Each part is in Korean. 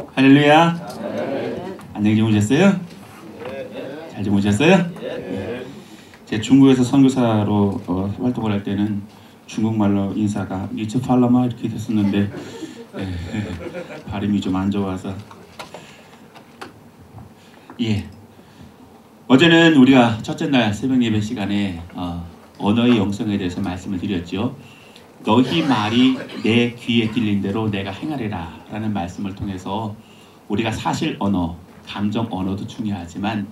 할렐루야. 안녕히 주무셨어요? 잘 주무셨어요? 제가 중국에서 선교사로 활동을 할 때는 중국말로 인사가 이츠팔라마 이렇게 됐었는데 발음이 좀 안 좋아서 어제는 우리가 첫째 날 새벽 예배 시간에 언어의 영성에 대해서 말씀을 드렸죠. 너희 말이 내 귀에 들린 대로 내가 행하리라 라는 말씀을 통해서 우리가 사실 언어, 감정 언어도 중요하지만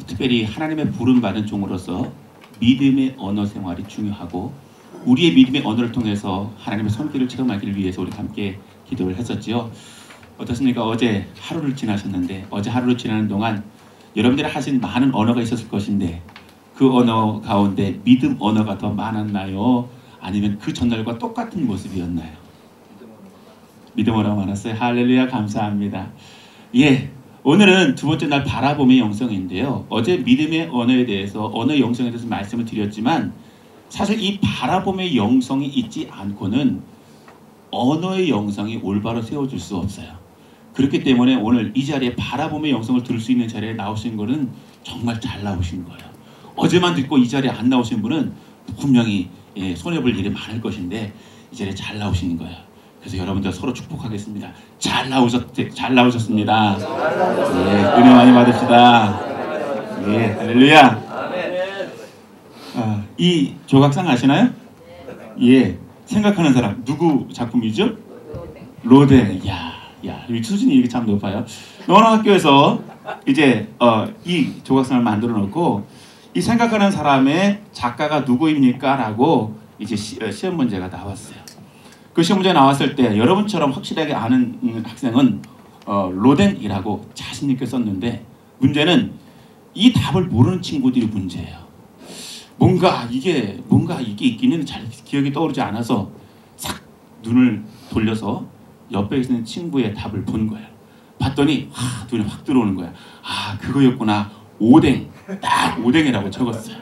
특별히 하나님의 부름받은 종으로서 믿음의 언어 생활이 중요하고 우리의 믿음의 언어를 통해서 하나님의 손길을 체험하기를 위해서 우리 함께 기도를 했었지요. 어떻습니까? 어제 하루를 지나셨는데 어제 하루를 지나는 동안 여러분들이 하신 많은 언어가 있었을 것인데 그 언어 가운데 믿음 언어가 더 많았나요? 아니면 그 전날과 똑같은 모습이었나요? 믿음 언어가 많았어요. 할렐루야, 감사합니다. 오늘은 두 번째 날 바라봄의 영성인데요. 어제 믿음의 언어에 대해서 언어의 영성에 대해서 말씀을 드렸지만 사실 이 바라봄의 영성이 있지 않고는 언어의 영성이 올바로 세워질 수 없어요. 그렇기 때문에 오늘 이 자리에 바라봄의 영성을 들을 수 있는 자리에 나오신 거는 정말 잘 나오신 거예요. 어제만 듣고 이 자리에 안 나오신 분은 분명히 손해볼 일이 많을 것인데 이 자리에 잘 나오시는 거예요. 그래서 여러분들 서로 축복하겠습니다. 잘 나오셨습니다. 은혜 많이 받읍시다. 할렐루야. 이 조각상 아시나요? 생각하는 사람 누구 작품이죠? 로댕. 이 수준이 이게 참 높아요. 어느 학교에서 이제 이 조각상을 만들어 놓고 이 생각하는 사람의 작가가 누구입니까? 라고 이제 시험 문제가 나왔어요. 그 시험 문제가 나왔을 때 여러분처럼 확실하게 아는 학생은 로댕이라고 자신 있게 썼는데 문제는 이 답을 모르는 친구들이 문제예요. 뭔가 이게 있기는 잘 기억이 떠오르지 않아서 싹 눈을 돌려서 옆에 있는 친구의 답을 본 거예요. 봤더니 눈에 확 들어오는 거야. 그거였구나. 오뎅. 딱 오뎅이라고 적었어요.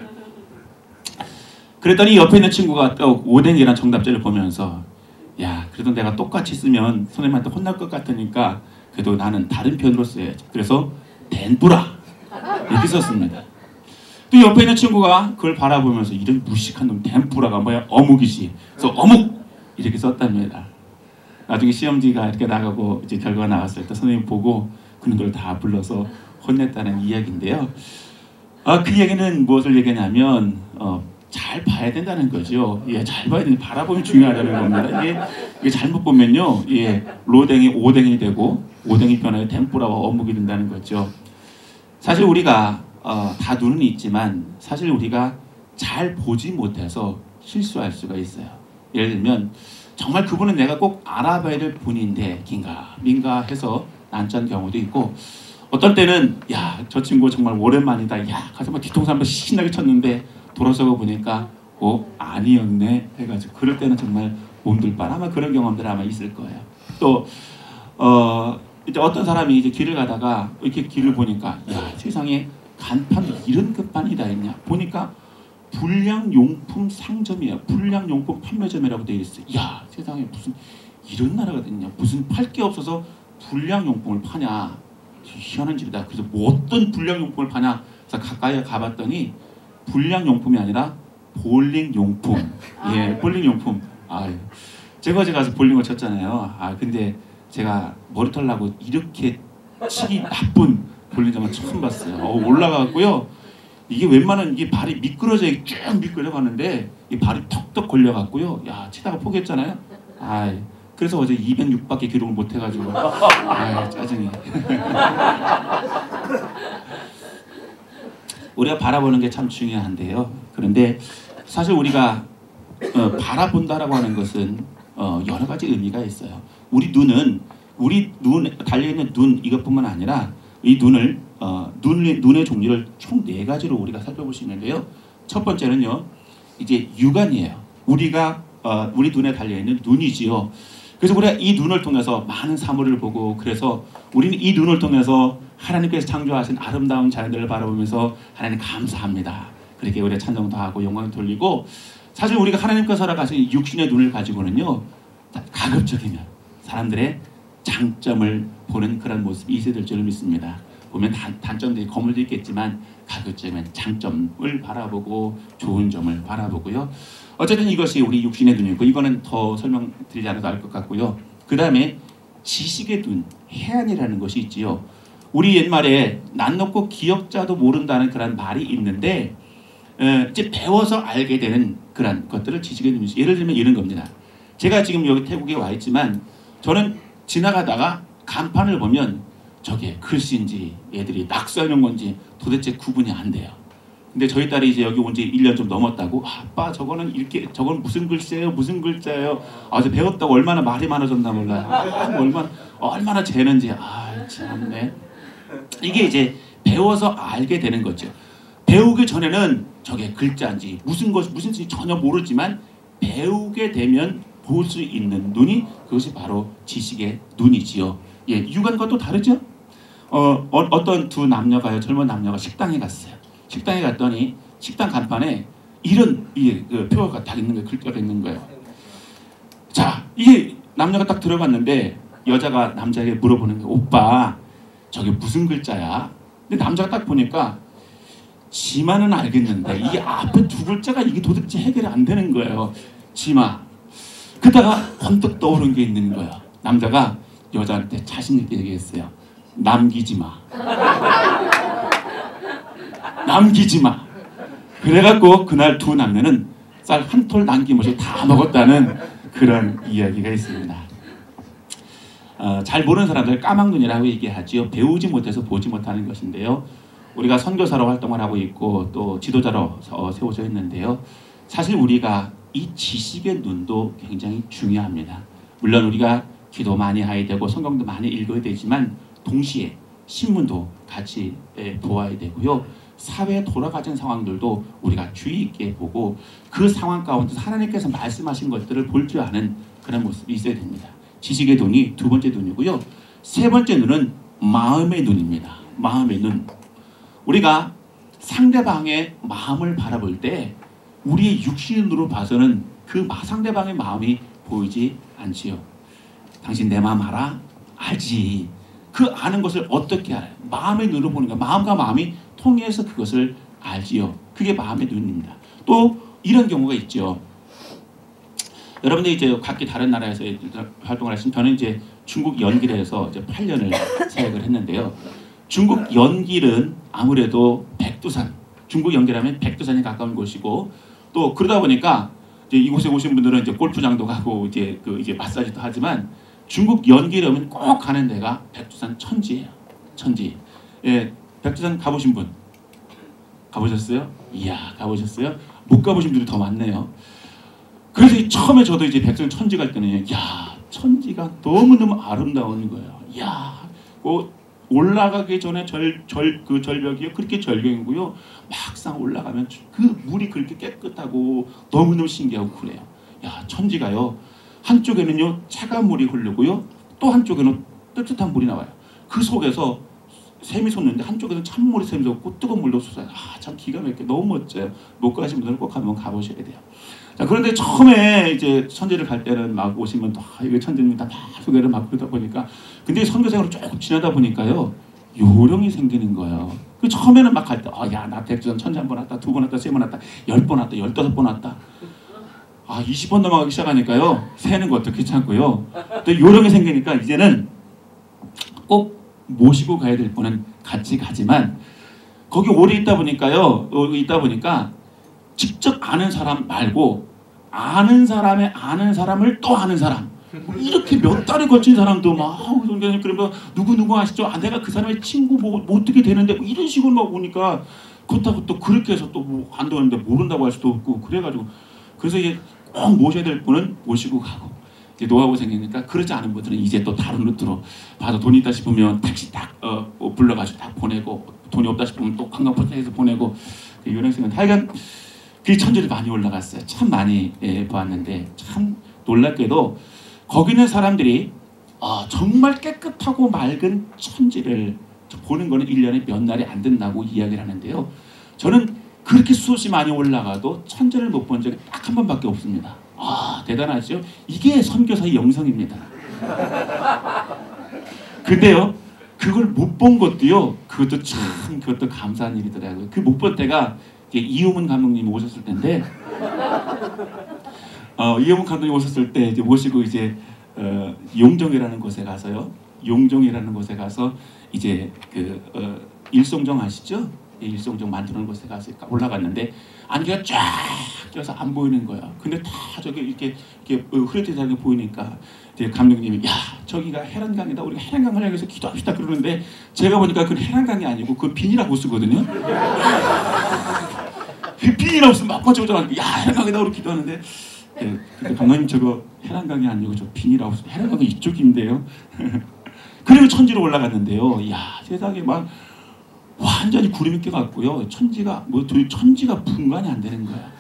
그랬더니 옆에 있는 친구가 또 오뎅이라는 정답지를 보면서 그래도 내가 똑같이 쓰면 선생님한테 혼날 것 같으니까 그래도 나는 다른 편으로 써야지. 그래서 덴뿌라 이렇게 썼습니다. 또 옆에 있는 친구가 그걸 바라보면서 이런 무식한 놈 덴뿌라가 뭐야? 어묵이지. 그래서 어묵 이렇게 썼답니다. 나중에 시험지가 이렇게 나가고 이제 결과가 나왔을 때 선생님 보고 그런 다 불러서 혼냈다는 이야기인데요. 그 이야기는 무엇을 얘기하냐면 잘 봐야 된다는 거죠. 잘 봐야 되는 바라보면 중요하다는 겁니다. 이게 잘못 보면요, 로댕이 오뎅이 되고 오뎅이 변하여 덴뿌라와 어묵이 된다는 거죠. 사실 우리가 다 눈은 있지만 사실 우리가 잘 보지 못해서 실수할 수가 있어요. 예를 들면 정말 그분은 내가 꼭 알아봐야 될 분인데 긴가 해서 난처한 경우도 있고 어떤 때는 저 친구 정말 오랜만이다. 가서 뒤통수 한번 신나게 쳤는데 돌아서고 보니까 아니었네 해가지고 그럴 때는 정말 몸둘 바람 아마 그런 경험들 아마 있을 거예요. 또 이제 어떤 사람이 이제 길을 가다가 이렇게 길을 보니까 세상에 간판도 이런 끝판이다 했냐 보니까 불량용품 상점이에요. 불량용품 판매점이라고 되어 있어요. 세상에 무슨 이런 나라가 됐냐. 무슨 팔 게 없어서 불량용품을 파냐. 희한한 집이다. 그래서 어떤 불량용품을 파냐. 그래서 가까이 가봤더니 불량용품이 아니라 볼링용품. 볼링용품. 제가 어제 가서 볼링을 쳤잖아요. 근데 제가 머리털 나고 이렇게 치기 나쁜 볼링장은 처음 봤어요. 올라가고요. 이게 웬만한 이게 발이 쭉 미끄러 가는데 이 발이 턱턱 걸려갖고요. 치다가 포기했잖아요. 그래서 어제 206밖에 기록을 못 해가지고 짜증이. 우리가 바라보는 게 참 중요한데요. 그런데 사실 우리가 바라본다라고 하는 것은 여러 가지 의미가 있어요. 우리 눈 달려있는 눈 이것뿐만 아니라 이 눈을 눈의 종류를 총 4가지로 우리가 살펴볼 수 있는데요. 첫 번째는요, 이제 육안이에요. 우리 눈에 달려있는 눈이지요. 그래서 우리가 이 눈을 통해서 많은 사물을 보고 그래서 우리는 이 눈을 통해서 하나님께서 창조하신 아름다운 자연들을 바라보면서 하나님 감사합니다. 그렇게 우리가 찬송도 하고 영광을 돌리고 사실 우리가 하나님께서 허락하신 육신의 눈을 가지고는요 가급적이면 사람들의 장점을 보는 그런 모습이 있어야 될 줄 믿습니다. 보면 단점들이 거물도 있겠지만 가급적이면 장점을 바라보고 좋은 점을 바라보고요. 어쨌든 이것이 우리 육신의 눈이고, 이거는 더 설명드리지 않아도 알 것 같고요. 그 다음에 지식의 눈, 해안이라는 것이 있지요. 우리 옛말에 낯 높고 기역자도 모른다는 그런 말이 있는데, 이제 배워서 알게 되는 그런 것들을 지식의 눈이, 예를 들면 이런 겁니다. 제가 지금 여기 태국에 와 있지만 저는 지나가다가 간판을 보면 저게 글씨인지 애들이 낙서하는 건지 도대체 구분이 안 돼요. 근데 저희 딸이 이제 여기 온 지 1년 좀 넘었다고, 아빠 저거는 이렇게, 저건 무슨 글씨예요? 무슨 글자예요? 저 배웠다고 얼마나 말이 많아졌나 몰라요. 얼마나 재는지. 참네. 이게 이제 배워서 알게 되는 거죠. 배우기 전에는 저게 글자인지 무슨 뜻인지 전혀 모르지만 배우게 되면 볼 수 있는 눈이, 그것이 바로 지식의 눈이지요. 예, 육안과 또 다르죠? 어떤 두 남녀가요, 젊은 남녀가 식당에 갔어요. 식당에 갔더니 식당 간판에 이런 그 표가 딱 있는 거예요. 글자가 있는 거예요. 자, 이게 남녀가 딱 들어갔는데 여자가 남자에게 물어보는 거예요. 오빠, 저게 무슨 글자야? 근데 남자가 딱 보니까 지마는 알겠는데 이 앞에 두 글자가 이게 도대체 해결이 안 되는 거예요. 지마. 그러다가 번뜩 떠오른 게 있는 거예요. 남자가 여자한테 자신 있게 얘기했어요. 남기지 마. 남기지 마. 그래갖고 그날 두 남녀는 쌀 한 톨 남김없이 다 먹었다는 그런 이야기가 있습니다. 잘 모르는 사람들 까막눈이라고 얘기하지요. 배우지 못해서 보지 못하는 것인데요. 우리가 선교사로 활동을 하고 있고 또 지도자로 세워져 있는데요. 사실 우리가 이 지식의 눈도 굉장히 중요합니다. 물론 우리가 기도 많이 해야 되고 성경도 많이 읽어야 되지만 동시에 신문도 같이 보아야 되고요. 사회에 돌아가는 상황들도 우리가 주의 있게 보고 그 상황 가운데서 하나님께서 말씀하신 것들을 볼 줄 아는 그런 모습이 있어야 됩니다. 지식의 눈이 두 번째 눈이고요. 세 번째 눈은 마음의 눈입니다. 마음의 눈. 우리가 상대방의 마음을 바라볼 때 우리의 육신으로 봐서는 그 상대방의 마음이 보이지 않지요. 당신 내 마음 알아? 알지. 그 아는 것을 어떻게 알아요? 마음의 눈으로 보는 거야. 마음과 마음이 통해서 그것을 알지요. 그게 마음의 눈입니다. 또 이런 경우가 있죠. 여러분들이 이제 각기 다른 나라에서 활동을 하시면, 저는 이제 중국 연길에서 이제 8년을 사역을 했는데요. 중국 연길은 아무래도 백두산, 중국 연길하면 백두산이 가까운 곳이고, 또 그러다 보니까 이제 이곳에 오신 분들은 이제 골프장도 가고 이제 이제 마사지도 하지만 중국 연길에 오면 꼭 가는 데가 백두산 천지예요. 천지. 예, 백두산 가보신 분? 가보셨어요? 이야, 가보셨어요? 못 가보신 분들이 더 많네요. 그래서 처음에 저도 이제 백두산 천지 갈 때는 야, 천지가 너무너무 아름다운 거예요. 야, 올라가기 전에 그 절벽이 그렇게 절경이고요. 막상 올라가면 그 물이 그렇게 깨끗하고 너무너무 신기하고 그래요. 야, 천지가요. 한쪽에는요 차가운 물이 흐르고요. 또 한쪽에는 뜨뜻한 물이 나와요. 그 속에서 샘이 솟는데 한쪽에는 찬물이 샘이 솟고 뜨거운 물도 솟아요. 참 기가 막히게 너무 멋져요. 못 가신 분들은 꼭 한번 가보셔야 돼요. 자, 그런데 처음에 이제 천지를 갈 때는 막 오시면 이게 천지입니다. 막 소개를 막 그러다 보니까, 근데 선교생으로 조금 지나다 보니까요 요령이 생기는 거예요. 그 처음에는 막 갈 때 야, 나 백두산 천지 한 번 왔다, 두 번 왔다, 세 번 왔다, 10번 왔다, 15번 왔다. 20번 넘어가기 시작하니까요 세는 것도 귀찮고요. 또 요령이 생기니까 이제는 꼭 모시고 가야 될 분은 같이 가지만, 거기 오래 있다 보니까요, 직접 아는 사람 말고 아는 사람의 아는 사람을 또 아는 사람, 이렇게 몇 달에 걸친 사람도 막 그러면 누구 아시죠? 내가 그 사람의 친구 뭐 어떻게 되는데 이런 식으로 막 오니까, 그렇다고 또 그렇게 해서 또 뭐 안 되는데 모른다고 할 수도 없고 그래가지고, 그래서 이제 꼭 모셔야 될 분은 모시고 가고, 이제 노하우가 생기니까 그러지 않은 분들은 이제 또 다른 루트로 봐도 돈이 있다 싶으면 택시 딱 불러가지고 딱 보내고, 돈이 없다 싶으면 또 관광버스에서 보내고, 유명생은 하여간 그 천지를 많이 올라갔어요. 참 많이 보았는데 참 놀랍게도 거기 있는 사람들이 정말 깨끗하고 맑은 천지를 보는 거는 1년에 몇 날이 안 된다고 이야기를 하는데요. 저는 그렇게 수없이 많이 올라가도 천지를 못 본 적이 딱 한 번밖에 없습니다. 대단하죠? 이게 선교사의 영성입니다. 근데요, 그걸 못 본 것도요, 그것도 참, 그것도 감사한 일이더라고요. 그 못 본 때가 이호문 감독님이 오셨을 때인데, 이호문 감독님 오셨을 때 이제 모시고 이제 용정이라는 곳에 가서요, 용정이라는 곳에 가서 이제 일송정 아시죠? 일송정 만드는 곳에 가서 올라갔는데 안개가 쫙 껴서 안 보이는 거야. 근데 다 저기 이렇게 흐릿하게 보이니까 이제 감독님이 야, 저기가 해란강이다. 우리가 해란강을 향해서 기도합시다 그러는데 제가 보니까 그 해란강이 아니고 그 빈이라고 쓰거든요. 그 빈이라고 쓰면 막 꺼져오잖아. 야, 해란강이다. 우리 기도하는데 근데 감독님 저거 해란강이 아니고 저 빈이라고 쓰면 해란강이 이쪽인데요. 그리고 천지로 올라갔는데요. 야, 세상에 막 완전히 구름이 껴갖고요. 천지가 분간이 안 되는 거야.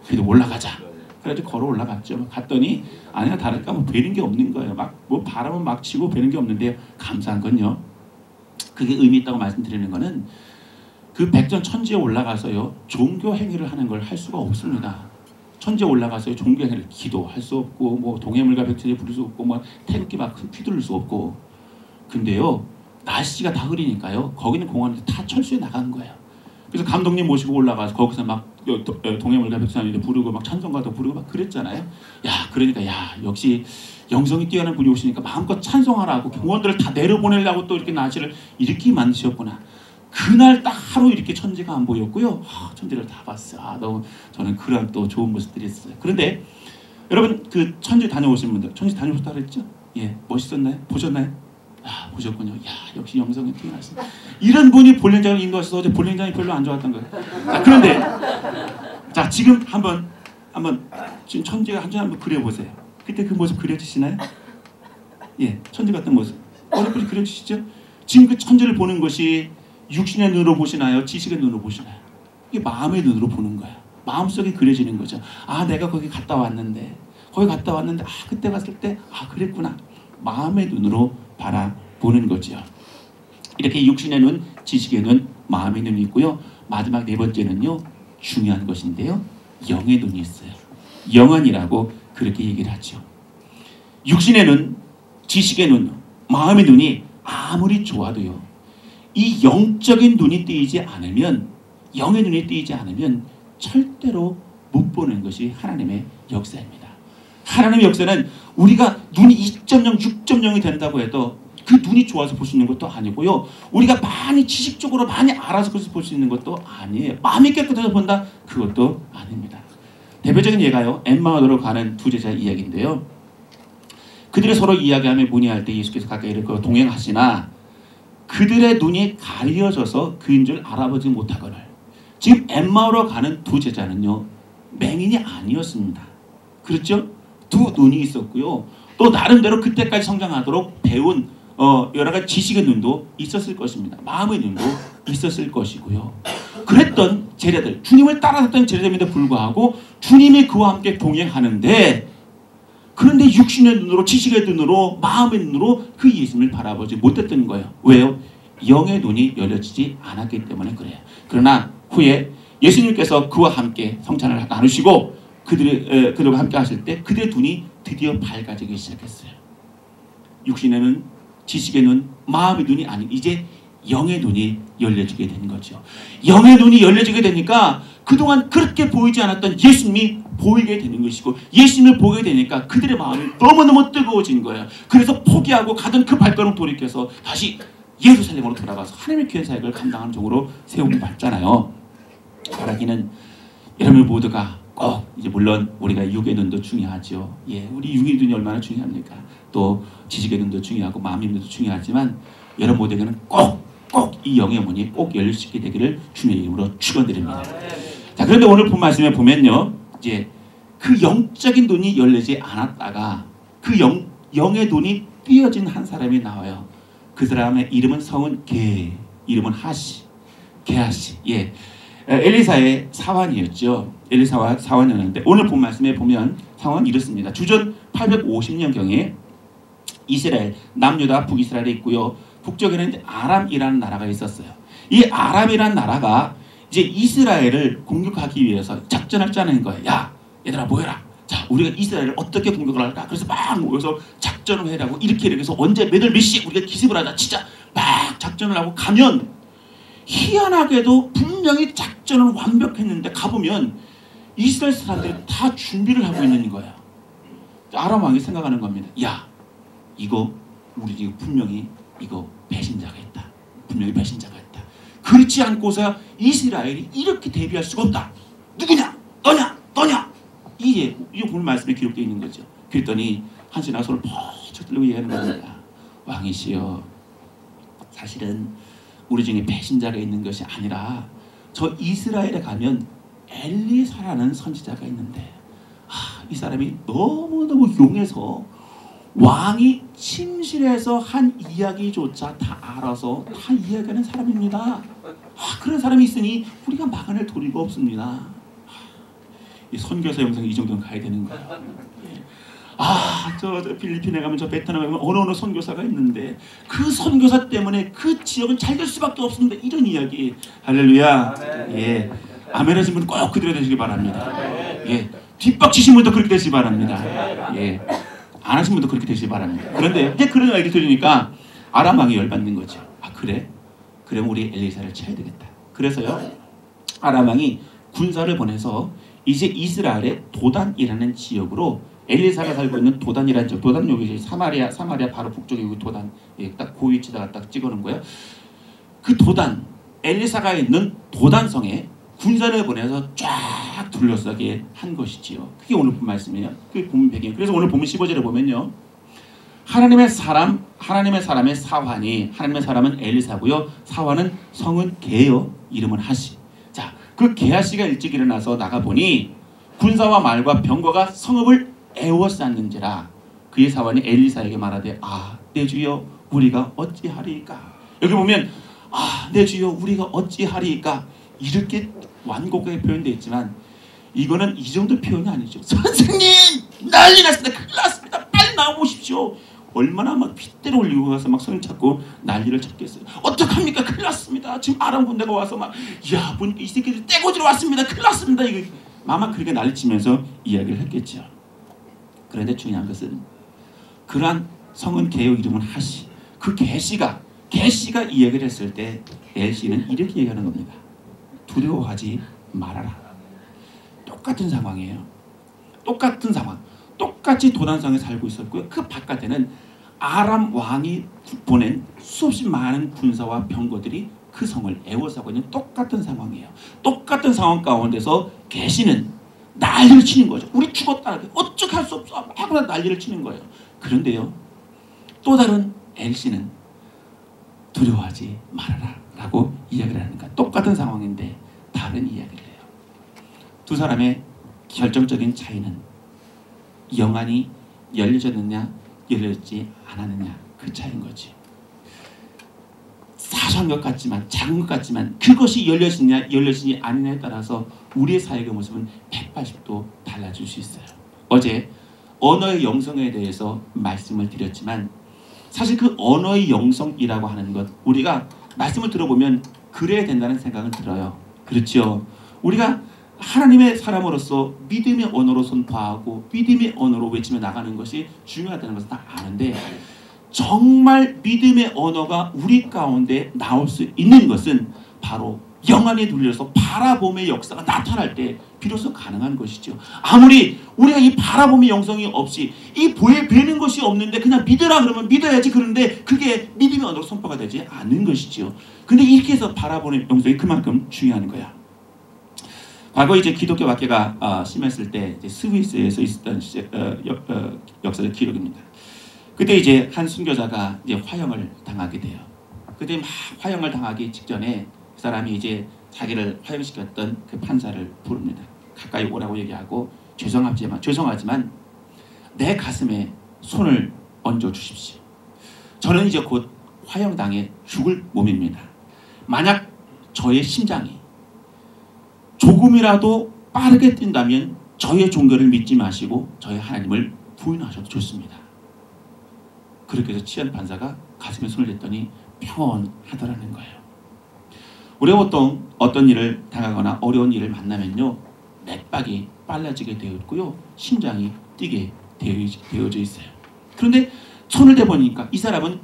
그래도 올라가자. 그래가지고 걸어 올라갔죠. 갔더니 아니나 다를까 뭐 베는 게 없는 거예요. 막 뭐 바람은 막 치고 베는 게 없는데 감사한 건요. 그게 의미 있다고 말씀드리는 거는 그 백전 천지에 올라가서요. 종교 행위를 하는 걸 할 수가 없습니다. 천지에 올라가서요. 종교 행위를 기도할 수 없고 뭐 동해물과 백전에 부를 수 없고 뭐 태극기 막 휘두를 수 없고 근데요. 날씨가 다 흐리니까요. 거기는 공원에서 다 철수해 나간 거예요. 그래서 감독님 모시고 올라가서 거기서 막 동해물과 백선이를 부르고 막 찬송가도 부르고 막 그랬잖아요. 야, 그러니까 야, 역시 영성이 뛰어난 분이 오시니까 마음껏 찬송하라고 공원들을 다 내려보내려고 또 이렇게 날씨를 이렇게 만드셨구나. 그날 딱 하루 이렇게 천지가 안 보였고요. 천지를 다 봤어. 너무 저는 그런 또 좋은 모습들이 있어요. 그런데 여러분 그 천지 다녀오신 분들, 천지 다녀오셨다 그랬죠? 예, 멋있었나요? 보셨나요? 아, 보셨군요. 야, 역시 영성이 뛰어나시네. 이런 분이 볼링장을 인도하셔서 어제 볼링장이 별로 안 좋았던 거예요. 자, 그런데 자, 지금 한번 지금 천지가 한번 그려보세요. 그때 그 모습 그려지시나요? 예, 천지 같은 모습. 어렵게 그려지시죠? 지금 그 천지를 보는 것이 육신의 눈으로 보시나요? 지식의 눈으로 보시나요? 이게 마음의 눈으로 보는 거야. 마음속에 그려지는 거죠. 아, 내가 거기 갔다 왔는데 아, 그때 갔을 때 아, 그랬구나. 마음의 눈으로 바라보는 거죠. 이렇게 육신의 눈, 지식의 눈, 마음의 눈이 있고요. 마지막 네 번째는요. 중요한 것인데요. 영의 눈이 있어요. 영안이라고 그렇게 얘기를 하죠. 육신의 눈, 지식의 눈, 마음의 눈이 아무리 좋아도요. 이 영적인 눈이 뜨이지 않으면 영의 눈이 뜨이지 않으면 절대로 못 보는 것이 하나님의 역사입니다. 하나님의 역사는 우리가 눈이 2.0, 6.0이 된다고 해도 그 눈이 좋아서 볼 수 있는 것도 아니고요. 우리가 많이 지식적으로 많이 알아서 그래서 볼 수 있는 것도 아니에요. 마음이 깨끗해서 본다? 그것도 아닙니다. 대표적인 예가요. 엠마오로 가는 두 제자 이야기인데요. 그들이 서로 이야기하며 문의할 때 예수께서 가까이 이르고 동행하시나 그들의 눈이 가려져서 그인 줄 알아보지 못하거늘. 지금 엠마오로 가는 두 제자는요. 맹인이 아니었습니다. 그렇죠? 두 눈이 있었고요. 또 나름대로 그때까지 성장하도록 배운 여러 가지 지식의 눈도 있었을 것입니다. 마음의 눈도 있었을 것이고요. 그랬던 제자들, 주님을 따라갔던 제자들임에도 불구하고 주님이 그와 함께 동행하는데 그런데 육신의 눈으로, 지식의 눈으로, 마음의 눈으로 그 예수님을 바라보지 못했던 거예요. 왜요? 영의 눈이 열려지지 않았기 때문에 그래요. 그러나 후에 예수님께서 그와 함께 성찬을 나누시고 그들과 함께 하실 때 그들의 눈이 드디어 밝아지기 시작했어요. 육신의 눈, 지식의 눈, 마음의 눈이 아닌 이제 영의 눈이 열려지게 된 거죠. 영의 눈이 열려지게 되니까 그동안 그렇게 보이지 않았던 예수님이 보이게 되는 것이고 예수님을 보게 되니까 그들의 마음이 너무너무 뜨거워진 거예요. 그래서 포기하고 가던 그 발걸음 돌이켜서 다시 예루살렘으로 돌아가서 하나님의 귀한 사역을 감당하는 종으로 세움을 받잖아요. 바라기는 여러분 모두가 꼭 이제 물론 우리가 육의 눈도 중요하죠. 예, 우리 육의 눈이 얼마나 중요합니까? 또 지식의 눈도 중요하고 마음의 눈도 중요하지만 여러분 모두에게는 꼭 이 영의 문이 꼭 열릴 수 있게 되기를 주님의 이름으로 축원드립니다. 자, 그런데 오늘 본 말씀에 보면요, 이제 그 영적인 눈이 열리지 않았다가 그 영의 눈이 띄어진 한 사람이 나와요. 그 사람의 이름은 성은 이름은 게하시. 예. 엘리사의 사환이었죠. 엘리사와 사환이었는데 오늘 본 말씀에 보면 상황은 이렇습니다. 주전 850년경에 이스라엘, 남유다, 북이스라엘에 있고요. 북쪽에는 이제 아람이라는 나라가 있었어요. 이 아람이라는 나라가 이제 이스라엘을 공격하기 위해서 작전을 짜는 거예요. 야, 얘들아 모여라. 자, 우리가 이스라엘을 어떻게 공격을 할까? 그래서 막 모여서 작전을 해라고 이렇게 해서 언제 몇 시에 우리가 기습을 하자 진짜 막 작전을 하고 가면 희한하게도 분명히 작전은 완벽했는데 가보면 이스라엘 사람들이 다 준비를 하고 있는 거예요. 아람 왕이 생각하는 겁니다. 야, 이거 우리 지금 분명히 이거 배신자가 있다. 분명히 배신자가 있다. 그렇지 않고서 이스라엘이 이렇게 대비할 수가 없다. 누구냐? 너냐? 이게 오늘 말씀에 기록되어 있는 거죠. 그랬더니 한신아 손을 퍽 들고 얘기하는 겁니다. 왕이시여, 사실은 우리 중에 배신자가 있는 것이 아니라 저 이스라엘에 가면 엘리사라는 선지자가 있는데 이 사람이 너무너무 용해서 왕이 침실에서 한 이야기조차 다 알아서 다 이야기하는 사람입니다. 그런 사람이 있으니 우리가 막아낼 도리가 없습니다. 이 선교사 영상이 이 정도는 가야 되는 거예요. 저 필리핀에 가면 저 베트남에 가면 어느 선교사가 있는데 그 선교사 때문에 그 지역은 잘 될 수밖에 없습니다. 이런 이야기. 할렐루야. 예. 아멘 하신 분은 꼭 그대로 되시기 바랍니다. 예. 뒷박치신 분도 그렇게 되시기 바랍니다. 예. 안 하신 분도 그렇게 되시기 바랍니다. 그런데 이제 그런 이야기 들으니까 아람 왕이 열받는 거죠. 그래? 그러면 우리 엘리사를 쳐야 되겠다. 그래서요, 아람 왕이 군사를 보내서 이제 이스라엘의 도단이라는 지역으로 엘리사가 살고 있는 도단이라는 지역, 도단 여기 사마리아 바로 북쪽에 여기 도단, 딱 그 위치다가 딱 찍어놓은 거예요. 그 도단, 엘리사가 있는 도단성에 군사를 보내서 쫙 둘러싸게 한 것이지요. 그게 오늘 본 말씀이에요. 그게 본문 배경. 그래서 오늘 본문 15절에 보면요, 하나님의 사람의 사환이, 하나님의 사람은 엘리사고요, 사환은 성은 게요, 이름은 하시. 자, 그 게하시가 일찍 일어나서 나가보니 군사와 말과 병거가 성읍을 에워쌌는지라. 그의 사환이 엘리사에게 말하되 내 주여 우리가 어찌하리이까. 여기 보면 내 주여 우리가 어찌하리이까 이렇게 완곡하게 표현되어 있지만 이거는 이 정도 표현이 아니죠. 선생님 난리 났습니다. 큰일 났습니다. 빨리 나오십시오. 얼마나 막 핏대를 올리고 가서 막 손을 잡고 난리를 쳤겠어요. 어떡합니까? 큰일 났습니다. 지금 아람 군대가 와서 막 보니까 이 새끼들 떼고지러 왔습니다. 큰일 났습니다. 이거 아마 그렇게 난리치면서 이야기를 했겠죠. 그런데 중요한 것은 그러한 성은 게요, 이름은 하시. 그 게시가 이야기를 했을 때 엘시는 이렇게 얘기하는 겁니다. 두려워하지 말아라. 똑같은 상황이에요. 똑같은 상황. 똑같이 도단성에 살고 있었고요. 그 바깥에는 아람 왕이 보낸 수없이 많은 군사와 병거들이 그 성을 에워싸고 있는 똑같은 상황이에요. 똑같은 상황 가운데서 계시는 난리를 치는 거죠. 우리 죽었다. 어떻게 할 수 없어. 막 난리를 치는 거예요. 그런데요, 또 다른 엘시는 두려워하지 말아라 라고 이야기를 하니까 똑같은 상황인데 다른 이야기를 해요. 두 사람의 결정적인 차이는 영안이 열려졌느냐 열려지지 않았느냐, 그 차이인 거지. 사소한 것 같지만, 작은 것 같지만 그것이 열려지냐 열려지지 않느냐에 따라서 우리의 사역의 모습은 180도 달라질 수 있어요. 어제 언어의 영성에 대해서 말씀을 드렸지만 사실 그 언어의 영성이라고 하는 것, 우리가 말씀을 들어보면 그래야 된다는 생각은 들어요. 그렇죠? 우리가 하나님의 사람으로서 믿음의 언어로 선포하고 믿음의 언어로 외치며 나가는 것이 중요하다는 것을 다 아는데, 정말 믿음의 언어가 우리 가운데 나올 수 있는 것은 바로 영안에 눌려서 바라봄의 역사가 나타날 때 비로소 가능한 것이죠. 아무리 우리가 이 바라봄의 영성이 없이 이 보이는 것이 없는데 그냥 믿으라 그러면 믿어야지, 그런데 그게 믿음의 언어로 선포가 되지 않는 것이죠. 근데 이렇게 해서 바라보는 영성이 그만큼 중요한 거야. 과거 이제 기독교 박해가 심했을 때 이제 스위스에서 있었던 역사적 기록입니다. 그때 이제 한 순교자가 이제 화형을 당하게 돼요. 그때 막 화형을 당하기 직전에 그 사람이 이제 자기를 화형시켰던 그 판사를 부릅니다. 가까이 오라고 얘기하고 죄송하지만 내 가슴에 손을 얹어 주십시오. 저는 이제 곧 화형당해 죽을 몸입니다. 만약 저의 심장이 조금이라도 빠르게 뛴다면 저의 종교를 믿지 마시고 저의 하나님을 부인하셔도 좋습니다. 그렇게 해서 치안 판사가 가슴에 손을 댔더니 평온하더라는 거예요. 우리가 보통 어떤 일을 당하거나 어려운 일을 만나면요, 맥박이 빨라지게 되어 있고요, 심장이 뛰게 되어져 있어요. 그런데 손을 대보니까 이 사람은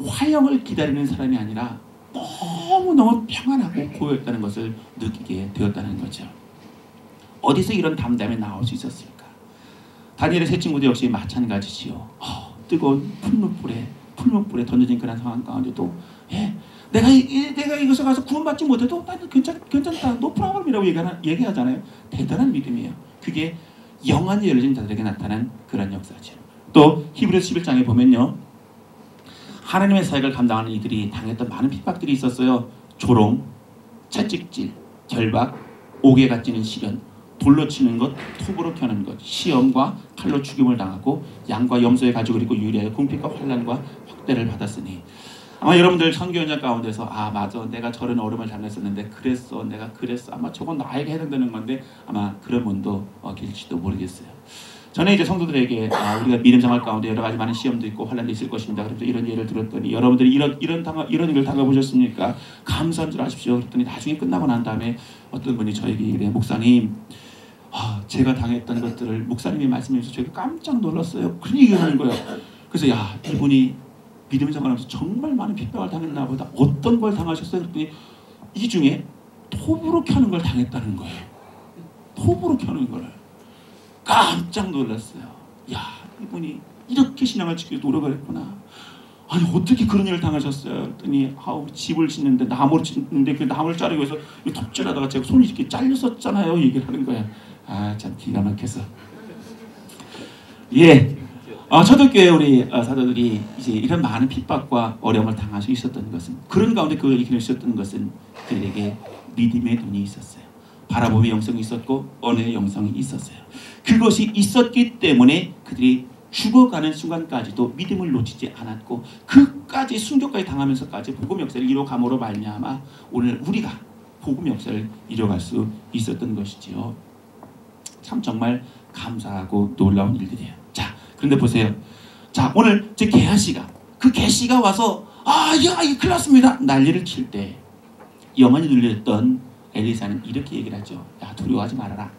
화형을 기다리는 사람이 아니라 너무너무 평안하고 고요했다는 것을 느끼게 되었다는 거죠. 어디서 이런 담담이 나올 수 있었을까? 다니엘의 세 친구도 역시 마찬가지지요. 뜨거운 풀무불에 던져진 그런 상황 가운데도 내가 이것에 가서 구원받지 못해도 나는 괜찮다. no problem이라고 얘기하잖아요. 대단한 믿음이에요. 그게 영안이 열려진 자들에게 나타난 그런 역사죠. 또 히브리서 11장에 보면요. 하나님의 사역을 감당하는 이들이 당했던 많은 핍박들이 있었어요. 조롱, 채찍질, 결박, 옥에 갇히는 시련, 돌로 치는 것, 톱으로 켜는 것, 시험과 칼로 죽임을 당하고 양과 염소의 가죽을 입고 유리하여 궁핍과 환난과 확대를 받았으니 아마 여러분들 선교 현장 가운데서 맞아 내가 저런 어려움을 당했었는데 내가 그랬어 아마 저건 나에게 해당되는 건데 아마 그런 분도 계실지도 모르겠어요. 전에 이제 성도들에게 우리가 믿음 생활 가운데 여러 가지 많은 시험도 있고 환난도 있을 것입니다. 그래서 이런 예를 들었더니 여러분들이 이런 일을 당해보셨습니까? 감사한 줄 아십시오. 그랬더니 나중에 끝나고 난 다음에 어떤 분이 저에게 이래 목사님 제가 당했던 것들을 목사님이 말씀해주셔서 제가 깜짝 놀랐어요. 그런 얘기를 하는 거예요. 그래서 이분이 믿음 생활하면서 정말 많은 핍박을 당했나 보다. 어떤 걸 당하셨어요? 그랬더니 이 중에 톱으로 켜는 걸 당했다는 거예요. 톱으로 켜는 걸. 깜짝 놀랐어요. 이분이 이렇게 신앙을 지키기 노력을 했구나. 아니 어떻게 그런 일을 당하셨어요? 그랬더니 우리 집을 짓는데 나무를 짓는데 그 나무를 자르기 위해서 톱질하다가 제가 손이 이렇게 잘렸었잖아요. 얘기를 하는 거야. 참 기가 막혀서. 초대교회 우리 사도들이 이제 이런 많은 핍박과 어려움을 당하시고 있었던 것은 그런 가운데 그걸 이기는 있었던 것은 그들에게 믿음의 눈이 있었어요. 바라봄의 영성이 있었고 언어의 영성이 있었어요. 그것이 있었기 때문에 그들이 죽어가는 순간까지도 믿음을 놓치지 않았고 그까지 순교까지 당하면서까지 복음 역사를 이뤄감으로 말미암아 오늘 우리가 복음 역사를 이뤄갈 수 있었던 것이지요. 참 정말 감사하고 놀라운 일들이에요. 자, 그런데 보세요. 자, 오늘 제 게하시가 그 게하시가 와서 이거 큰일 났습니다. 난리를 칠 때 영안이 눌렸던 엘리사는 이렇게 얘기를 하죠. 두려워하지 말아라.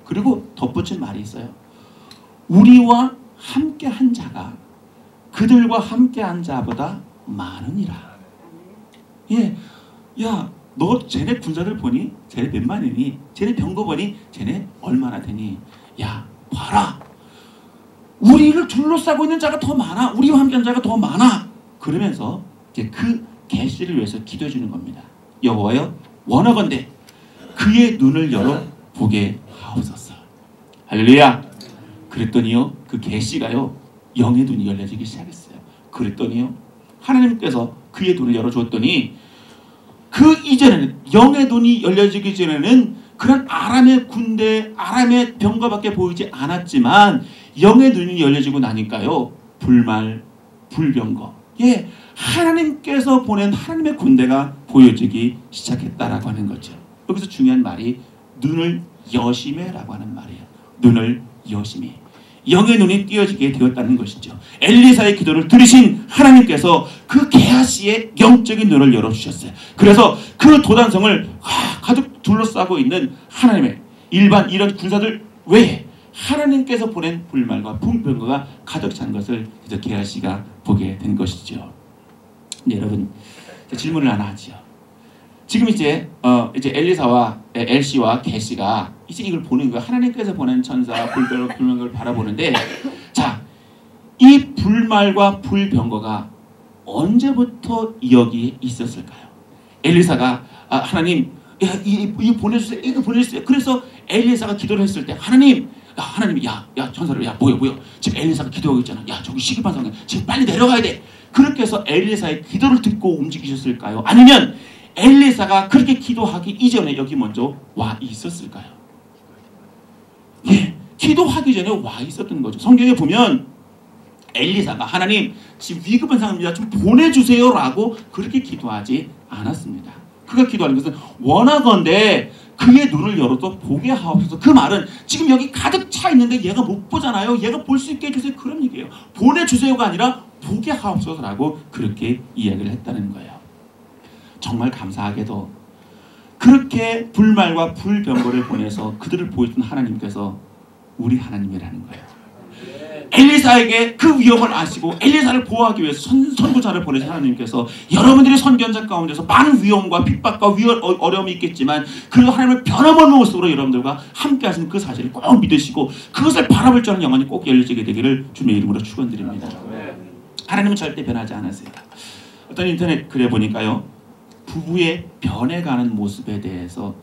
그리고 덧붙인 말이 있어요. 우리와 함께한 자가 그들과 함께한 자보다 많으니라. 너 쟤네 군사들 보니? 쟤네 몇만이니? 쟤네 병거 보니? 쟤네 얼마나 되니? 봐라. 우리를 둘러싸고 있는 자가 더 많아. 우리와 함께한 자가 더 많아. 그러면서 이제 그 게하시를 위해서 기도해 주는 겁니다. 여호와여 원하건대 그의 눈을 열어 보게 하옵소서. 할렐루야. 그랬더니요 그 게하시가요 영의 눈이 열려지기 시작했어요. 그랬더니요 하나님께서 그의 눈을 열어주었더니 그 이전에는 영의 눈이 열려지기 전에는 그런 아람의 군대, 아람의 병거밖에 보이지 않았지만 영의 눈이 열려지고 나니까요 불말, 불병거 하나님께서 보낸 하나님의 군대가 보여지기 시작했다라고 하는 거죠. 여기서 중요한 말이 눈을 여심해라고 하는 말이에요. 눈을 여심해. 영의 눈이 띄어지게 되었다는 것이죠. 엘리사의 기도를 들으신 하나님께서 그 게하시의 영적인 눈을 열어주셨어요. 그래서 그 도단성을 가득 둘러싸고 있는 하나님의 일반 이런 군사들 외에 하나님께서 보낸 불말과 풍병거가 가득 찬 것을 이제 게하시가 보게 된 것이죠. 여러분 질문을 하나 하죠. 지금 이제 엘시와 게하시가 이제 이걸 보는 거예요. 하나님께서 보낸 천사 불병거를 바라보는데 자, 이 불말과 불병거가 언제부터 여기에 있었을까요? 엘리사가 하나님 이거 보내주세요. 이거 보내주세요. 그래서 엘리사가 기도를 했을 때 하나님 천사를 뭐야 지금 엘리사가 기도하고 있잖아. 저기 시급한 상황 지금 빨리 내려가야 돼. 그렇게 해서 엘리사의 기도를 듣고 움직이셨을까요? 아니면 엘리사가 그렇게 기도하기 이전에 여기 먼저 와 있었을까요? 기도하기 전에 와 있었던 거죠. 성경에 보면 엘리사가 하나님 지금 위급한 상황입니다. 좀 보내주세요 라고 그렇게 기도하지 않았습니다. 그가 기도하는 것은 원하건대 그의 눈을 열어서 보게 하옵소서. 그 말은 지금 여기 가득 차 있는데 얘가 못 보잖아요. 얘가 볼 수 있게 해주세요. 그런 얘기예요. 보내주세요가 아니라 보게 하옵소서라고 그렇게 이야기를 했다는 거예요. 정말 감사하게도 그렇게 불말과 불병거를 보내서 그들을 보여준 하나님께서 우리 하나님이라는 거예요. 엘리사에게 그 위험을 아시고 엘리사를 보호하기 위해서 선구자를 보내신 하나님께서 여러분들의 선견자 가운데서 많은 위험과 핍박과 어려움이 있겠지만 그 하나님을 변함없는 모습으로 여러분들과 함께 하시는 그 사실을 꼭 믿으시고 그것을 바라볼 줄 아는 영혼이 꼭 열리게 되기를 주님의 이름으로 축원드립니다. 하나님은 절대 변하지 않으세요. 어떤 인터넷 글에 보니까요, 부부의 변해가는 모습에 대해서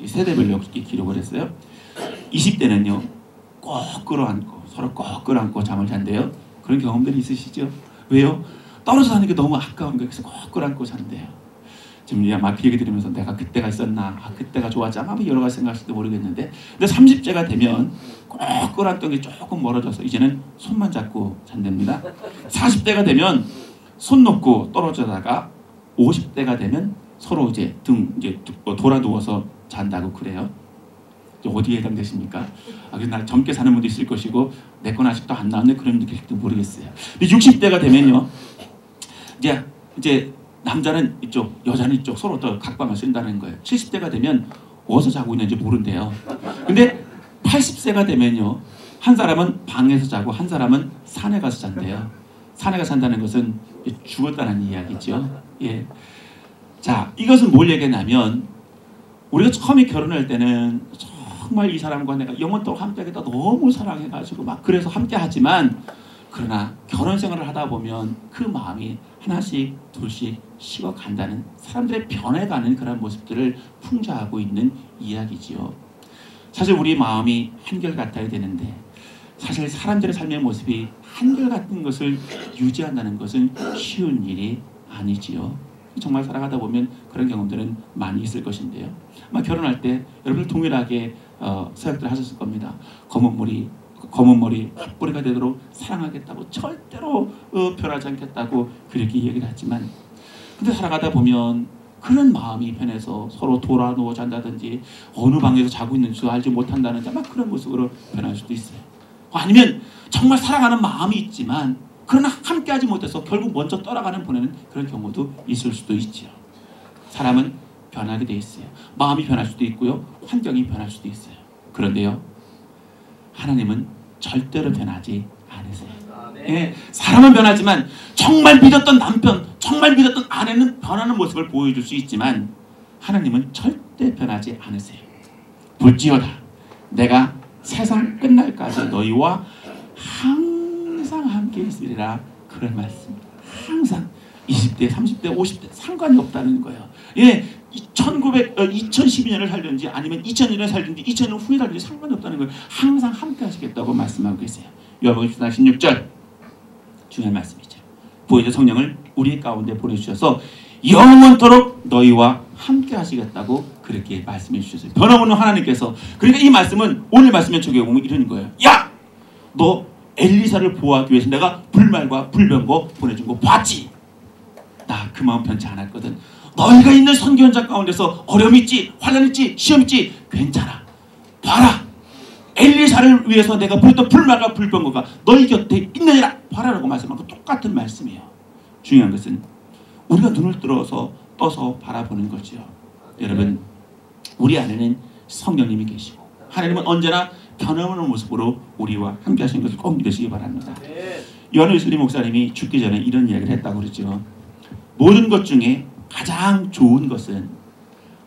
세대별로 기록을 했어요. 20대는요 꼭 끌어안고 서로 꼭 끌어안고 잠을 잔대요. 그런 경험들이 있으시죠? 왜요? 떨어져 사는 게 너무 아까운 거예요. 그래서 꼭 끌어안고 잔대요. 지금 막 그 얘기 들으면서 내가 그때가 있었나, 그때가 좋았지, 아마 여러 가지 생각하실지 모르겠는데, 근데 30대가 되면 꼭 끌어안던 게 조금 멀어져서 이제는 손만 잡고 잔답니다. 40대가 되면 손 놓고 떨어져다가 50대가 되면 서로 이제 돌아 누워서 잔다고 그래요. 어디에 해당되십니까? 나 젊게 사는 분도 있을 것이고 내 건 아직도 안 나왔네 그런 분도 계실지도 모르겠어요. 60대가 되면요, 이제 남자는 이쪽, 여자는 이쪽 서로 또 각방을 쓴다는 거예요. 70대가 되면 어디서 자고 있는지 모른대요. 근데 80세가 되면요, 한 사람은 방에서 자고 한 사람은 산에 가서 잔대요. 산에 가서 산다는 것은 죽었다는 이야기죠. 예. 자, 이것은 뭘 얘기하냐면 우리가 처음에 결혼할 때는 정말 이 사람과 내가 영원토록 함께하겠다 너무 사랑해가지고 막 그래서 함께하지만, 그러나 결혼 생활을 하다 보면 그 마음이 하나씩 둘씩 식어간다는, 사람들의 변해가는 그런 모습들을 풍자하고 있는 이야기지요. 사실 우리 마음이 한결같아야 되는데 사실 사람들의 삶의 모습이 한결같은 것을 유지한다는 것은 쉬운 일이 아니지요. 정말 살아가다 보면 그런 경험들은 많이 있을 것인데요. 아마 결혼할 때 여러분들 동일하게 생각들 하셨을 겁니다. 검은 머리 핫뿌리가 되도록 사랑하겠다고, 절대로 변하지 않겠다고 그렇게 얘기를 하지만, 근데 살아가다 보면 그런 마음이 변해서 서로 돌아 누워 잔다든지 어느 방에서 자고 있는지도 알지 못한다든지 막 그런 모습으로 변할 수도 있어요. 아니면 정말 사랑하는 마음이 있지만 그러나 함께하지 못해서 결국 먼저 떠나가는 보내는 그런 경우도 있을 수도 있지요. 사람은 변하게 돼 있어요. 마음이 변할 수도 있고요, 환경이 변할 수도 있어요. 그런데요, 하나님은 절대로 변하지 않으세요. 예, 사람은 변하지만 정말 믿었던 남편, 정말 믿었던 아내는 변하는 모습을 보여줄 수 있지만 하나님은 절대 변하지 않으세요. 볼지어다 내가 세상 끝날까지 너희와 항상 함께 있으리라, 그런 말씀입니다. 항상 20대, 30대, 50대 상관이 없다는 거예요. 예, 2012년을 살든지 아니면 2000년을 살든지 2000년 후에 살든지 상관이 없다는 거예요. 항상 함께 하시겠다고 말씀하고 계세요. 요한복음 16절 중요한 말씀이죠. 보혜사 성령을 우리 가운데 보내주셔서 영원토록 너희와 함께 하시겠다고 그렇게 말씀해 주셨어요. 변함없는 하나님께서. 그러니까 이 말씀은, 오늘 말씀에 적용해 보면 이런 거예요. 야! 너 엘리사를 보호하기 위해서 내가 불말과 불병거 보내준 거 봤지? 나 그 마음 변치 않았거든. 너희가 있는 선교현장 가운데서 어려움 있지, 환난 있지, 시험 있지, 괜찮아. 봐라. 엘리사를 위해서 내가 보냈던 불말과 불병거가 너희 곁에 있느니라. 봐라라고 말씀하고 똑같은 말씀이에요. 중요한 것은 우리가 눈을 떠서 바라보는 거죠. 여러분, 우리 안에는 성령님이 계시고 하나님은 언제나 변함없는 모습으로 우리와 함께 하시는 것을 꼭 믿으시기 바랍니다. 요한 웨슬리 목사님이 죽기 전에 이런 이야기를 했다고 그러죠. 모든 것 중에 가장 좋은 것은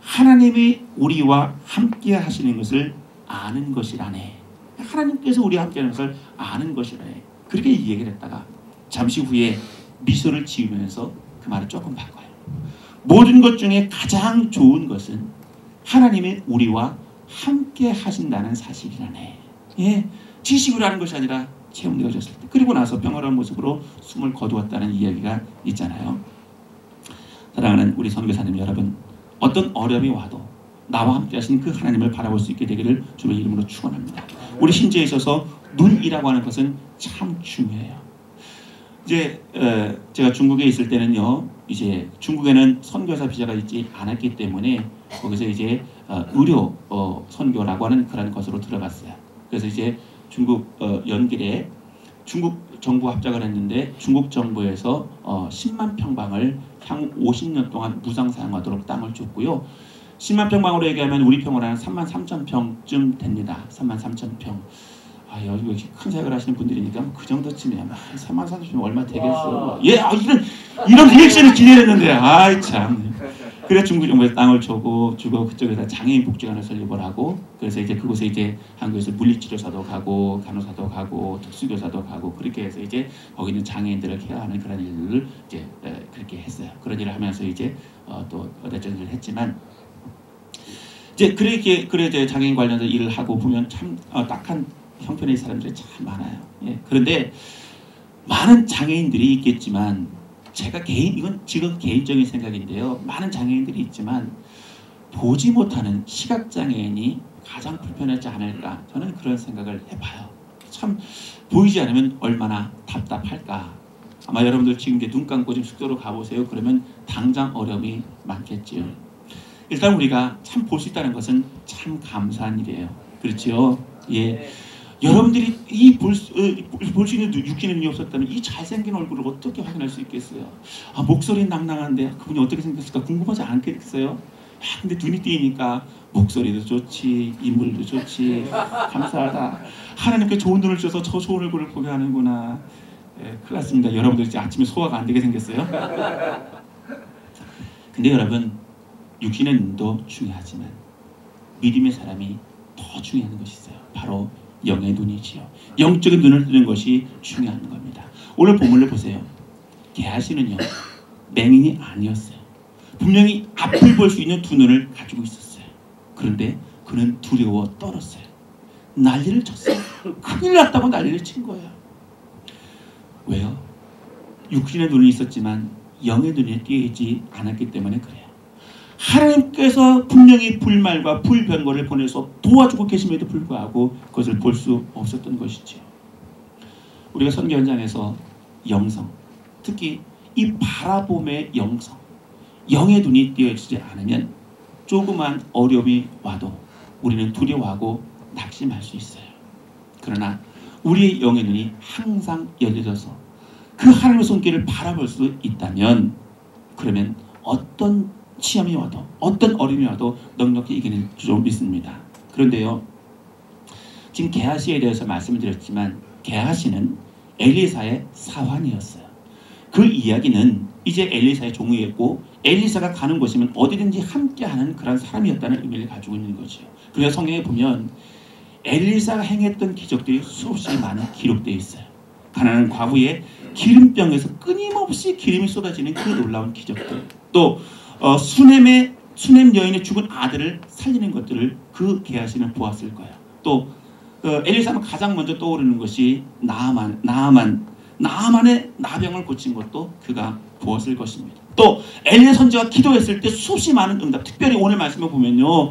하나님이 우리와 함께 하시는 것을 아는 것이라네. 하나님께서 우리와 함께 하는 것을 아는 것이라네. 그렇게 얘기를 했다가 잠시 후에 미소를 지으면서 그 말을 조금 바꿔요. 모든 것 중에 가장 좋은 것은 하나님이 우리와 함께 하신다는 사실이라네. 예, 지식으로 하는 것이 아니라 체험되어졌을 때, 그리고 나서 평화로운 모습으로 숨을 거두었다는 이야기가 있잖아요. 사랑하는 우리 선교사님 여러분, 어떤 어려움이 와도 나와 함께 하신 그 하나님을 바라볼 수 있게 되기를 주의 이름으로 축원합니다. 우리 신체에 있어서 눈이라고 하는 것은 참 중요해요. 이제 제가 중국에 있을 때는요, 이제 중국에는 선교사 비자가 있지 않았기 때문에 거기서 이제 의료 선교라고 하는 그런 것으로 들어갔어요. 그래서 이제 중국 연길에 중국 정부 합작을 했는데 중국 정부에서 10만 평방을 향후 50년 동안 무상 사용하도록 땅을 줬고요. 10만 평방으로 얘기하면 우리 평으로 한 3만 3천 평쯤 됩니다. 3만 3천 평. 여기 큰 사역을 하시는 분들이니까 그 정도쯤이야. 3만 4천이면 얼마 되겠어. 예, 이런 리액션을 기대했는데, 아이 참. 그래 중국 정부에서 땅을 주고 그쪽에다 장애인 복지관을 설립을 하고, 그래서 이제 그곳에 이제 한국에서 물리치료사도 가고 간호사도 가고 특수교사도 가고 그렇게 해서 이제 거기 있는 장애인들을 케어하는 그런 일을 이제 그렇게 했어요. 그런 일을 하면서 이제 또 어떤 일을 했지만, 이제 그래 이제 장애인 관련된 일을 하고 보면 참 딱한 형편의 사람들이 참 많아요. 예. 그런데 많은 장애인들이 있겠지만, 제가 이건 지금 개인적인 생각인데요. 많은 장애인들이 있지만 보지 못하는 시각장애인이 가장 불편하지 않을까, 저는 그런 생각을 해봐요. 참 보이지 않으면 얼마나 답답할까. 아마 여러분들 지금 이제 눈 감고 좀 숙소로 가보세요. 그러면 당장 어려움이 많겠지요. 일단 우리가 참 볼 수 있다는 것은 참 감사한 일이에요. 그렇죠? 예. 여러분들이 볼 수 있는 육신의 눈이 없었다면 이 잘생긴 얼굴을 어떻게 확인할 수 있겠어요? 목소리는 낭낭한데 그분이 어떻게 생겼을까 궁금하지 않겠어요? 근데 눈이 띄니까 목소리도 좋지, 인물도 좋지, 감사하다. 하나님께 좋은 눈을 주셔서 저 좋은 얼굴을 보게 하는구나. 큰일 났습니다. 여러분들 이제 아침에 소화가 안 되게 생겼어요. 근데 여러분, 육신의 눈도 중요하지만 믿음의 사람이 더 중요한 것이 있어요. 바로 영의 눈이지요. 영적인 눈을 뜨는 것이 중요한 겁니다. 오늘 본문을 보세요. 게하시는요, 맹인이 아니었어요. 분명히 앞을 볼 수 있는 두 눈을 가지고 있었어요. 그런데 그는 두려워 떨었어요. 난리를 쳤어요. 큰일 났다고 난리를 친 거예요. 왜요? 육신의 눈이 있었지만 영의 눈이 띄지 않았기 때문에 그래요. 하나님께서 분명히 불말과 불변고를 보내서 도와주고 계심에도 불구하고 그것을 볼 수 없었던 것이지요. 우리가 선교 현장에서 영성, 특히 이 바라봄의 영성, 영의 눈이 띄어지지 않으면 조그만 어려움이 와도 우리는 두려워하고 낙심할 수 있어요. 그러나 우리의 영의 눈이 항상 열려져서 그 하나님의 손길을 바라볼 수 있다면, 그러면 어떤 시험이 와도 어떤 어려움이 와도 넉넉히 이기는 줄 믿습니다. 그런데요, 지금 게하시에 대해서 말씀을 드렸지만 게하시는 엘리사의 사환이었어요. 그 이야기는 이제 엘리사의 종이었고 엘리사가 가는 곳이면 어디든지 함께하는 그런 사람이었다는 의미를 가지고 있는 거죠. 그래서 성경에 보면 엘리사가 행했던 기적들이 수없이 많이 기록되어 있어요. 가나안 과부의 기름병에서 끊임없이 기름이 쏟아지는 그 놀라운 기적들, 또 수넴 여인의 죽은 아들을 살리는 것들을 그 게하시는 보았을 거예요. 또 엘리사는 가장 먼저 떠오르는 것이 나아만의 나병을 고친 것도 그가 보았을 것입니다. 또 엘리야 선지가 기도했을 때 수없이 많은 응답, 특별히 오늘 말씀을 보면요,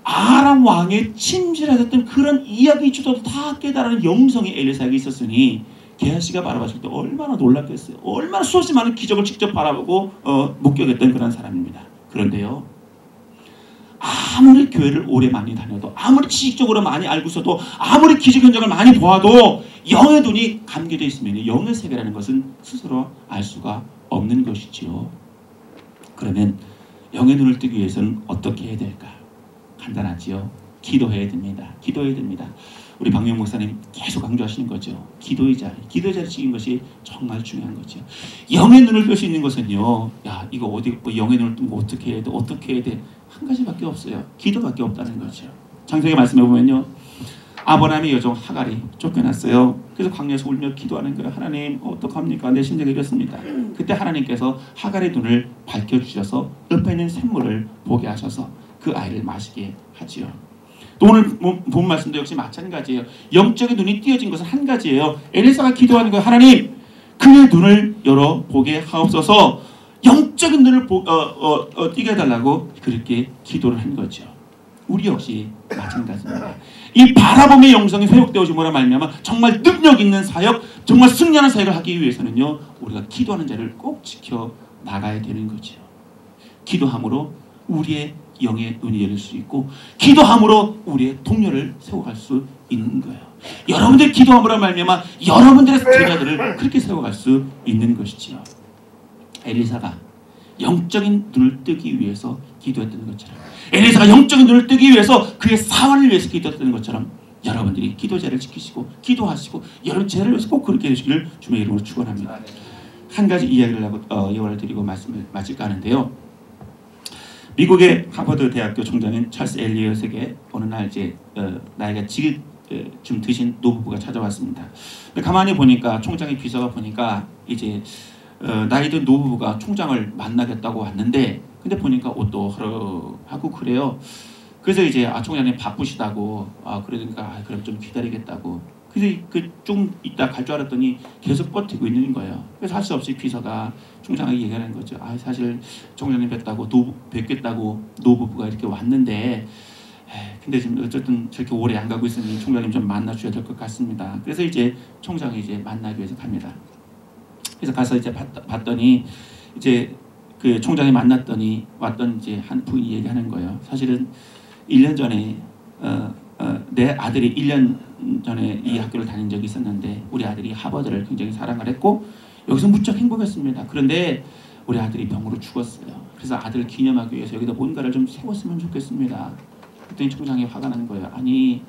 아람 왕의 침실하셨던 그런 이야기 주도도 다 깨달은 영성이 엘리사에게 있었으니 게하시가 바라봤을 때 얼마나 놀랐겠어요. 얼마나 수없이 많은 기적을 직접 바라보고 목격했던 그런 사람입니다. 그런데요, 아무리 교회를 오래 많이 다녀도, 아무리 지식적으로 많이 알고 있어도, 아무리 기적 현장을 많이 보아도 영의 눈이 감겨져 있으면 영의 세계라는 것은 스스로 알 수가 없는 것이지요. 그러면 영의 눈을 뜨기 위해서는 어떻게 해야 될까? 간단하지요. 기도해야 됩니다. 기도해야 됩니다. 우리 박명 목사님 계속 강조하시는 거죠. 기도의 자리 지킨 것이 정말 중요한 거죠. 영의 눈을 뜰 수 있는 것은요, 이거 어디 영의 눈을 뜨면 어떻게 해야 돼? 어떻게 해야 돼? 한 가지밖에 없어요. 기도밖에 없다는 거죠. 창세기 말씀해 보면요, 아브라함의 여종 하갈이 쫓겨났어요. 그래서 광야에서 울며 기도하는 거예요. 하나님 어떡합니까? 내 심정이 이렇습니다. 그때 하나님께서 하갈의 눈을 밝혀주셔서 옆에 있는 샘물을 보게 하셔서 그 아이를 마시게 하지요. 또 오늘 본 말씀도 역시 마찬가지예요. 영적인 눈이 띄어진 것은 한 가지예요. 엘리사가 기도하는 거예요. 하나님, 그의 눈을 열어 보게 하옵소서. 영적인 눈을 띄게 해달라고 그렇게 기도를 한 거죠. 우리 역시 마찬가지입니다. 이 바라봄의 영성이 회복되어짐으로 말미암아 정말 능력 있는 사역, 정말 승리하는 사역을 하기 위해서는요, 우리가 기도하는 자를 꼭 지켜 나가야 되는 거죠. 기도함으로 우리의 영의 눈이 열릴 수 있고, 기도함으로 우리의 동료를 세워갈 수 있는 거예요. 여러분들이 기도함으로 말미암아 여러분들의 제자들을 그렇게 세워갈 수 있는 것이지요. 엘리사가 영적인 눈을 뜨기 위해서 기도했던 것처럼, 엘리사가 영적인 눈을 뜨기 위해서 그의 사환을 위해서 기도했던 것처럼, 여러분들이 기도제를 지키시고 기도하시고 여러분 제를 위해서 꼭 그렇게 해주시기를 주님의 이름으로 축원합니다. 한 가지 이야기를 하고 예언을 드리고 말씀을 마칠까 하는데요. 미국의 하버드 대학교 총장인 찰스 엘리엇에게 어느 날 이제 나이가 좀 드신 노부부가 찾아왔습니다. 가만히 보니까 총장의 비서가 보니까 이제 나이 든 노부부가 총장을 만나겠다고 왔는데 근데 보니까 옷도 허름하고 그래요. 그래서 이제 총장님 바쁘시다고 그러니까 그럼 좀 기다리겠다고. 그래서 좀 이따 갈 줄 알았더니 계속 버티고 있는 거예요. 그래서 할 수 없이 비서가 총장에게 얘기하는 거죠. 사실 총장님 뵙겠다고 노부부가 이렇게 왔는데 근데 지금 어쨌든 저렇게 오래 안 가고 있으니 총장님 좀 만나줘야 될 것 같습니다. 그래서 이제 총장이 이제 만나기 위해서 갑니다. 그래서 가서 이제 봤더니 이제 그 총장이 만났더니 왔던 이제 한 부인이 얘기하는 거예요. 사실은 1년 전에 내 아들이 1년 전에 이 학교를 다닌 적이 있었는데 우리 아들이 하버드를 굉장히 사랑을 했고 여기서 무척 행복했습니다. 그런데 우리 아들이 병으로 죽었어요. 그래서 아들을 기념하기 위해서 여기다 뭔가를 좀 세웠으면 좋겠습니다. 그랬더니 총장이 화가 난 거예요. 아니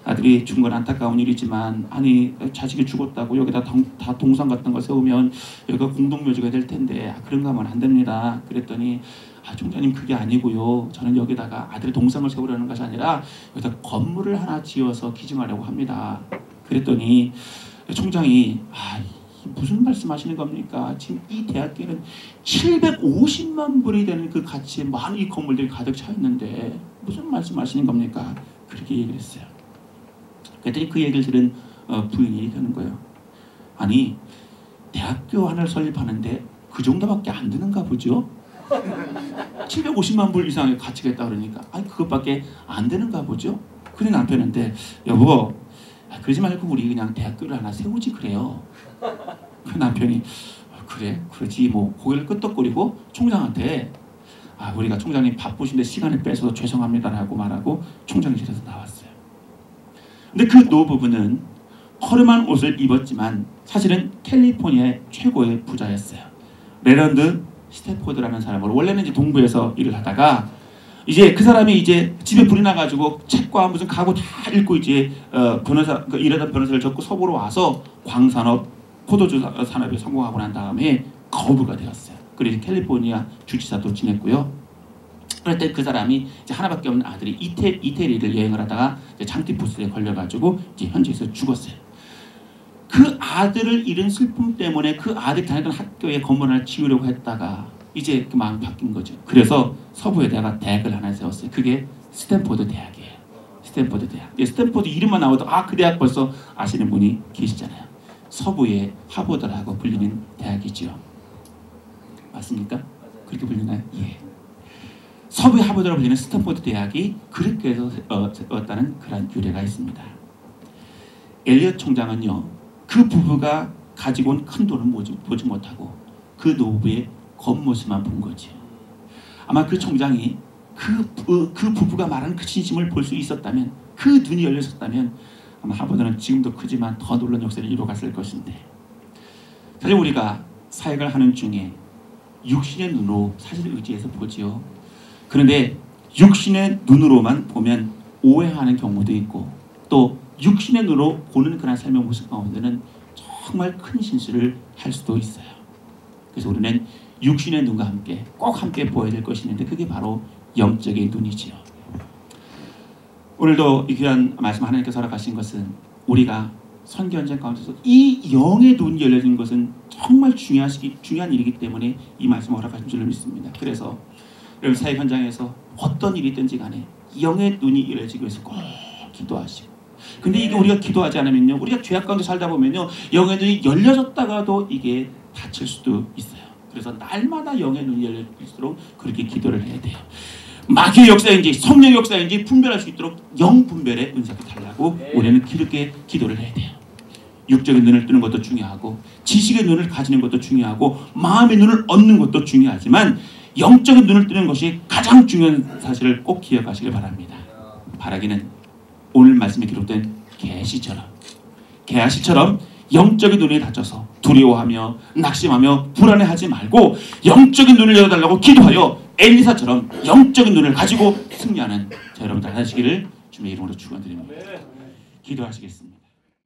아들이 죽은 건 안타까운 일이지만 아니 자식이 죽었다고 여기다 다 동상 같은 거 세우면 여기가 공동묘지가 될 텐데 그런 거 하면 안 됩니다. 그랬더니 총장님 그게 아니고요. 저는 여기다가 아들 동상을 세우려는 것이 아니라 여기다 건물을 하나 지어서 기증하려고 합니다. 그랬더니 총장이 무슨 말씀하시는 겁니까? 지금 이 대학교는 750만 불이 되는 그 가치의 많은 이 건물들이 가득 차 있는데 무슨 말씀하시는 겁니까? 그렇게 얘기를 했어요. 그랬더니 그 얘기를 들은 부인이 얘기하는 거예요. 아니 대학교 하나를 설립하는데 그 정도밖에 안 드는가 보죠? 750만 불 이상의 가치가 있다 그러니까 그것밖에 안 되는가 보죠? 그래 남편한테 여보 그러지 말고 우리 그냥 대학교를 하나 세우지 그래요. 그 남편이 그래 그러지 뭐 고개를 끄덕거리고 총장한테 우리가 총장님 바쁘신데 시간을 뺏어서 죄송합니다라고 말하고 총장실에서 나왔어요. 근데 그 노부부는 허름한 옷을 입었지만 사실은 캘리포니아의 최고의 부자였어요. 레런드 스탠포드라는 사람으로 원래는 이제 동부에서 일을 하다가 이제 그 사람이 이제 집에 불이 나가지고 책과 무슨 가구 다 읽고 이제 일하던 변호사를 접고 서부로 와서 광산업, 포도주 산업에 성공하고 난 다음에 거부가 되었어요. 그래서 캘리포니아 주지사도 지냈고요. 그럴 때 그 사람이 이제 하나밖에 없는 아들이 이태리를 여행을 하다가 장티푸스에 걸려가지고 이제 현지에서 죽었어요. 그 아들을 잃은 슬픔 때문에 그 아들이 다니던 학교에 건물 하나 지으려고 했다가 이제 그 마음이 바뀐 거죠. 그래서 서부에다가 대학을 하나 세웠어요. 그게 스탠포드 대학이에요. 스탠포드 대학. 스탠포드 이름만 나와도 그 대학 벌써 아시는 분이 계시잖아요. 서부의 하버드라고 불리는 대학이죠. 맞습니까? 그렇게 불리나요? 예. 서부의 하버드라고 불리는 스탠포드 대학이 그렇게 해서 세웠다는 그런 유래가 있습니다. 엘리엇 총장은요. 그 부부가 가지고 온 큰 돈을 보지 못하고 그 노부부의 겉모습만 본 거죠. 아마 그 총장이 그 부부가 말하는 그 진심을 볼 수 있었다면 그 눈이 열렸었다면 아마 하버드는 지금도 크지만 더 놀라운 역사를 이뤄갔을 것인데 사실 우리가 사역을 하는 중에 육신의 눈으로 사실을 의지해서 보지요. 그런데 육신의 눈으로만 보면 오해하는 경우도 있고 또 육신의 눈으로 보는 그런 삶의 모습 가운데는 정말 큰 실수를 할 수도 있어요. 그래서 우리는 육신의 눈과 함께 꼭 함께 보아야 될 것이 있는데 그게 바로 영적인 눈이지요. 오늘도 이 귀한 말씀 하나님께서 허락하신 것은 우리가 선교현장 가운데서 이 영의 눈이 열려진 것은 정말 중요한 일이기 때문에 이 말씀을 허락하신 줄로 믿습니다. 그래서 여러분 사역 현장에서 어떤 일이 있든지 간에 영의 눈이 열려지기 위해서 꼭 기도하시고 근데 이게 우리가 기도하지 않으면요 우리가 죄악 가운데 살다 보면요 영의 눈이 열려졌다가도 이게 닫힐 수도 있어요. 그래서 날마다 영의 눈이 열릴수록 그렇게 기도를 해야 돼요. 마귀의 역사인지 성령의 역사인지 분별할 수 있도록 영 분별의 은사가 달라고 우리는 그렇게 기도를 해야 돼요. 육적인 눈을 뜨는 것도 중요하고 지식의 눈을 가지는 것도 중요하고 마음의 눈을 얻는 것도 중요하지만 영적인 눈을 뜨는 것이 가장 중요한 사실을 꼭 기억하시길 바랍니다. 바라기는 오늘 말씀에 기록된 게하시처럼 영적인 눈이 닫혀서 두려워하며 낙심하며 불안해하지 말고 영적인 눈을 열어달라고 기도하여 엘리사처럼 영적인 눈을 가지고 승리하는 자 여러분 다 하시기를 주님의 이름으로 축원드립니다. 기도하시겠습니다.